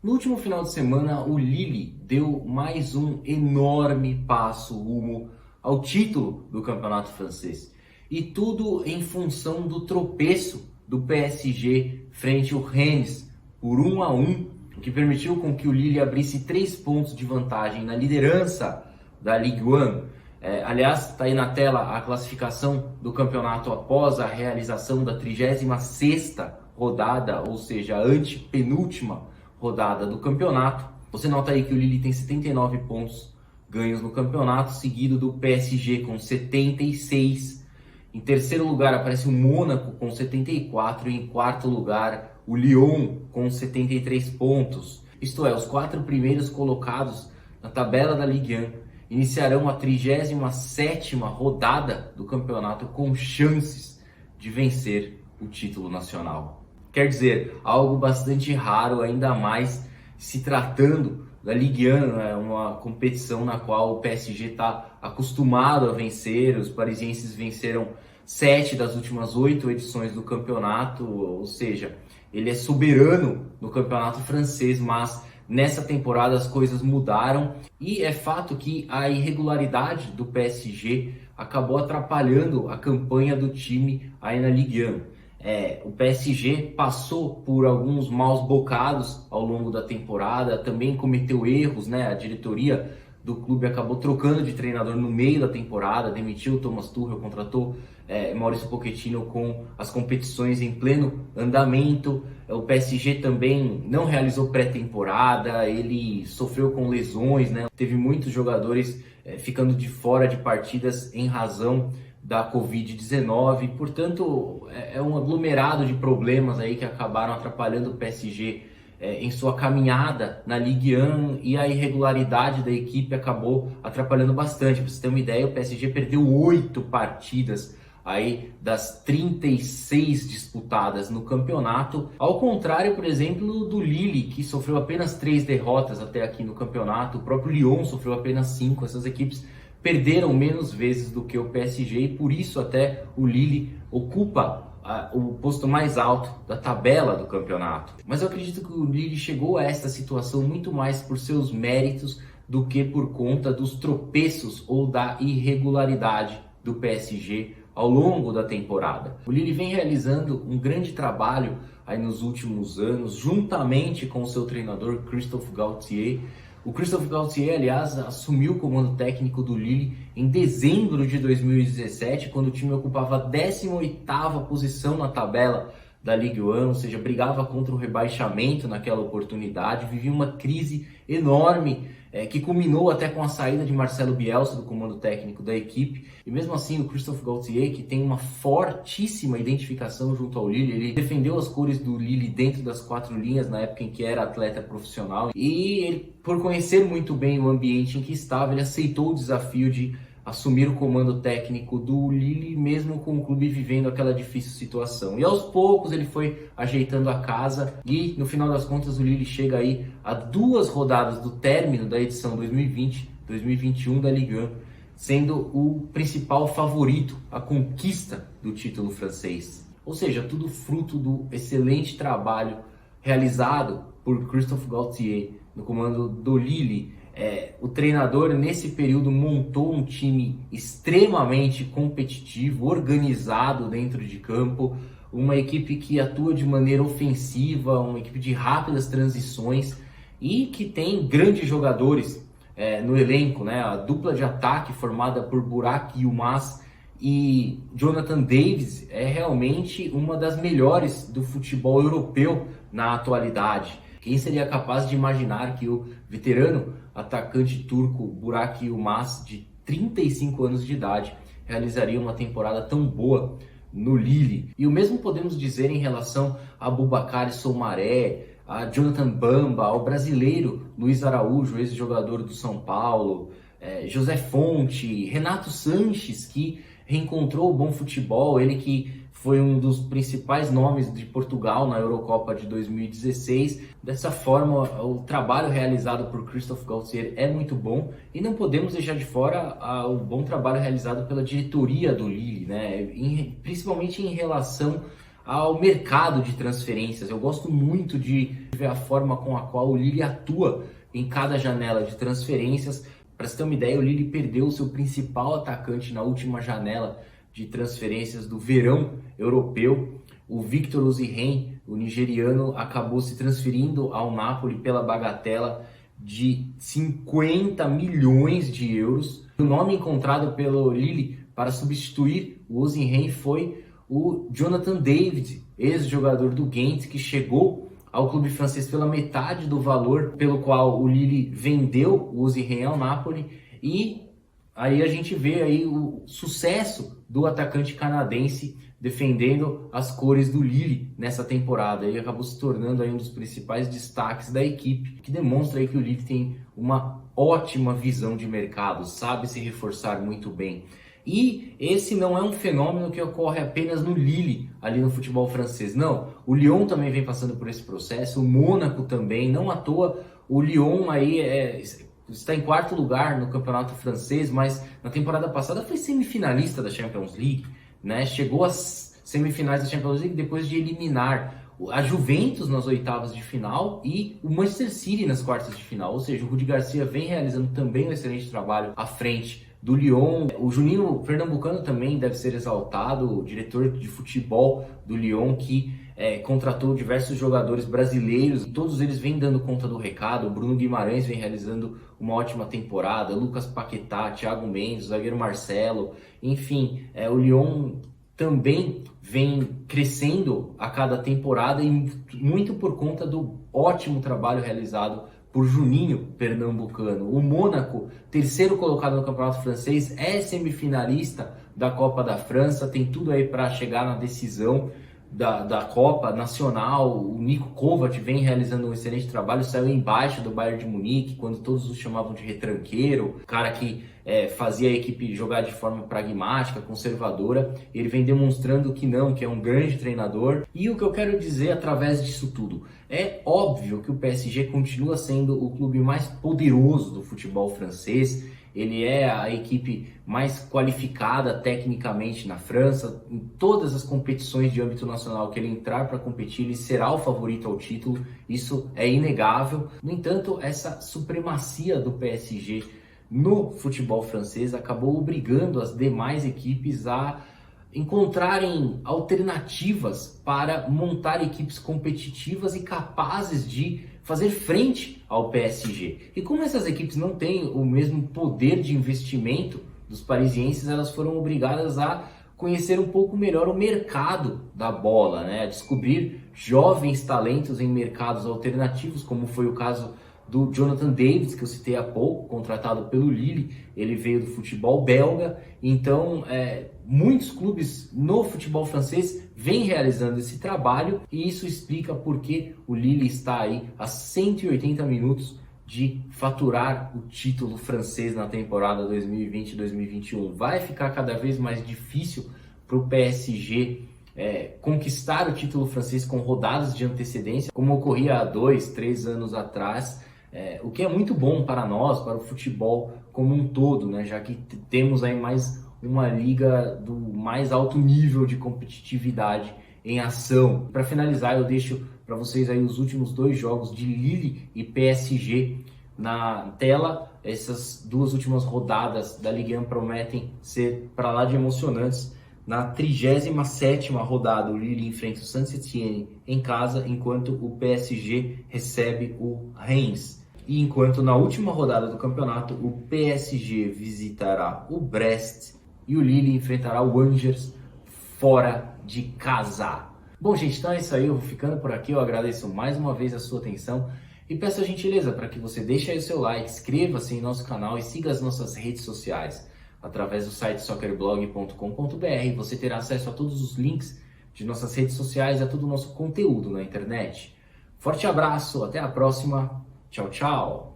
No último final de semana, o Lille deu mais um enorme passo rumo ao título do campeonato francês. E tudo em função do tropeço do PSG frente ao Rennes por 1-1, o que permitiu com que o Lille abrisse 3 pontos de vantagem na liderança da Ligue 1. Aliás, está aí na tela a classificação do campeonato após a realização da 36ª rodada, ou seja, a antepenúltima rodada do campeonato. Você nota aí que o Lille tem 79 pontos ganhos no campeonato, seguido do PSG com 76. Em terceiro lugar aparece o Mônaco com 74 e em quarto lugar o Lyon com 73 pontos. Isto é, os 4 primeiros colocados na tabela da Ligue 1 iniciarão a 37ª rodada do campeonato com chances de vencer o título nacional. Quer dizer, algo bastante raro, ainda mais se tratando da Ligue 1, né? Uma competição na qual o PSG está acostumado a vencer. Os parisienses venceram 7 das últimas 8 edições do campeonato, ou seja, ele é soberano no campeonato francês, mas nessa temporada as coisas mudaram e é fato que a irregularidade do PSG acabou atrapalhando a campanha do time aí na Ligue 1. O PSG passou por alguns maus bocados ao longo da temporada, também cometeu erros, né? A diretoria do clube acabou trocando de treinador no meio da temporada, demitiu o Thomas Tuchel, contratou Mauricio Pochettino com as competições em pleno andamento. O PSG também não realizou pré-temporada, ele sofreu com lesões, né? Teve muitos jogadores ficando de fora de partidas em razão da Covid-19, portanto é um aglomerado de problemas aí que acabaram atrapalhando o PSG em sua caminhada na Ligue 1 e a irregularidade da equipe acabou atrapalhando bastante. Para você ter uma ideia, o PSG perdeu 8 partidas aí das 36 disputadas no campeonato, ao contrário, por exemplo, do Lille, que sofreu apenas 3 derrotas até aqui no campeonato. O próprio Lyon sofreu apenas 5. Essas equipes perderam menos vezes do que o PSG e por isso até o Lille ocupa o posto mais alto da tabela do campeonato. Mas eu acredito que o Lille chegou a esta situação muito mais por seus méritos do que por conta dos tropeços ou da irregularidade do PSG ao longo da temporada. O Lille vem realizando um grande trabalho aí nos últimos anos, juntamente com o seu treinador Christophe Galtier. O Christophe Galtier, aliás, assumiu o comando técnico do Lille em dezembro de 2017, quando o time ocupava a 18ª posição na tabela da Ligue 1, ou seja, brigava contra o rebaixamento naquela oportunidade, vivia uma crise enorme, que culminou até com a saída de Marcelo Bielsa do comando técnico da equipe. E mesmo assim, o Christophe Galtier, que tem uma fortíssima identificação junto ao Lille, ele defendeu as cores do Lille dentro das 4 linhas na época em que era atleta profissional. E ele, por conhecer muito bem o ambiente em que estava, ele aceitou o desafio de assumir o comando técnico do Lille, mesmo com o clube vivendo aquela difícil situação. E aos poucos ele foi ajeitando a casa e no final das contas o Lille chega aí a 2 rodadas do término da edição 2020-2021 da Ligue 1, sendo o principal favorito à conquista do título francês. Ou seja, tudo fruto do excelente trabalho realizado por Christophe Galtier no comando do Lille. O treinador nesse período montou um time extremamente competitivo, organizado dentro de campo, uma equipe que atua de maneira ofensiva, uma equipe de rápidas transições e que tem grandes jogadores no elenco, né? A dupla de ataque formada por Burak Yilmaz e Jonathan Davis é realmente uma das melhores do futebol europeu na atualidade. Quem seria capaz de imaginar que o veterano atacante turco Burak Yilmaz, de 35 anos de idade, realizaria uma temporada tão boa no Lille? E o mesmo podemos dizer em relação a Boubakary Soumaré, a Jonathan Bamba, ao brasileiro Luiz Araújo, ex-jogador do São Paulo, José Fonte, Renato Sanches, que reencontrou o bom futebol, ele que foi um dos principais nomes de Portugal na Eurocopa de 2016. Dessa forma, o trabalho realizado por Christophe Galtier é muito bom e não podemos deixar de fora o bom trabalho realizado pela diretoria do Lille, né? Principalmente em relação ao mercado de transferências. Eu gosto muito de ver a forma com a qual o Lille atua em cada janela de transferências. Para você ter uma ideia, o Lille perdeu o seu principal atacante na última janela de transferências do verão europeu. O Victor Osimhen, o nigeriano, acabou se transferindo ao Napoli pela bagatela de 50 milhões de euros. O nome encontrado pelo Lille para substituir o Osimhen foi o Jonathan David, ex-jogador do Ghent, que chegou ao clube francês pela metade do valor pelo qual o Lille vendeu o Osimhen ao Napoli. E aí a gente vê aí o sucesso do atacante canadense defendendo as cores do Lille nessa temporada. Ele acabou se tornando aí um dos principais destaques da equipe, que demonstra aí que o Lille tem uma ótima visão de mercado, sabe se reforçar muito bem. E esse não é um fenômeno que ocorre apenas no Lille, ali no futebol francês. Não, o Lyon também vem passando por esse processo, o Mônaco também. Não à toa, o Lyon aí está em quarto lugar no campeonato francês, mas na temporada passada foi semifinalista da Champions League, né? Chegou às semifinais da Champions League depois de eliminar a Juventus nas oitavas de final e o Manchester City nas quartas de final. Ou seja, o Rudi Garcia vem realizando também um excelente trabalho à frente do Lyon. O Juninho Pernambucano também deve ser exaltado, o diretor de futebol do Lyon, que contratou diversos jogadores brasileiros, e todos eles vêm dando conta do recado. O Bruno Guimarães vem realizando uma ótima temporada, Lucas Paquetá, Thiago Mendes, o zagueiro Marcelo, enfim, o Lyon também vem crescendo a cada temporada e muito por conta do ótimo trabalho realizado por Juninho Pernambucano. O Mônaco, terceiro colocado no campeonato francês, é semifinalista da Copa da França, tem tudo aí para chegar na decisão da Copa Nacional. O Niko Kovac vem realizando um excelente trabalho, saiu embaixo do Bayern de Munique, quando todos os chamavam de retranqueiro, cara que fazia a equipe jogar de forma pragmática, conservadora. Ele vem demonstrando que não, que é um grande treinador. E o que eu quero dizer através disso tudo? É óbvio que o PSG continua sendo o clube mais poderoso do futebol francês. Ele é a equipe mais qualificada tecnicamente na França. Em todas as competições de âmbito nacional que ele entrar para competir, ele será o favorito ao título. Isso é inegável. No entanto, essa supremacia do PSG no futebol francês acabou obrigando as demais equipes a encontrarem alternativas para montar equipes competitivas e capazes de fazer frente ao PSG. E como essas equipes não têm o mesmo poder de investimento dos parisienses, elas foram obrigadas a conhecer um pouco melhor o mercado da bola, né? A descobrir jovens talentos em mercados alternativos, como foi o caso do Jonathan David, que eu citei há pouco, contratado pelo Lille. Ele veio do futebol belga. Então, muitos clubes no futebol francês vêm realizando esse trabalho, e isso explica por que o Lille está aí a 180 minutos de faturar o título francês na temporada 2020-2021. Vai ficar cada vez mais difícil para o PSG conquistar o título francês com rodadas de antecedência, como ocorria há 2, 3 anos atrás. O que é muito bom para nós, para o futebol como um todo, né? Já que temos aí mais uma liga do mais alto nível de competitividade em ação. Para finalizar, eu deixo para vocês aí os últimos 2 jogos de Lille e PSG na tela. Essas 2 últimas rodadas da Ligue 1 prometem ser para lá de emocionantes. Na 37ª rodada, o Lille enfrenta o Saint-Étienne em casa, enquanto o PSG recebe o Reims. E enquanto na última rodada do campeonato, o PSG visitará o Brest e o Lille enfrentará o Angers fora de casa. Bom, gente, então é isso aí. Eu vou ficando por aqui. Eu agradeço mais uma vez a sua atenção e peço a gentileza para que você deixe aí o seu like, inscreva-se em nosso canal e siga as nossas redes sociais. Através do site soccerblog.com.br você terá acesso a todos os links de nossas redes sociais e a todo o nosso conteúdo na internet. Forte abraço, até a próxima. Tchau, tchau.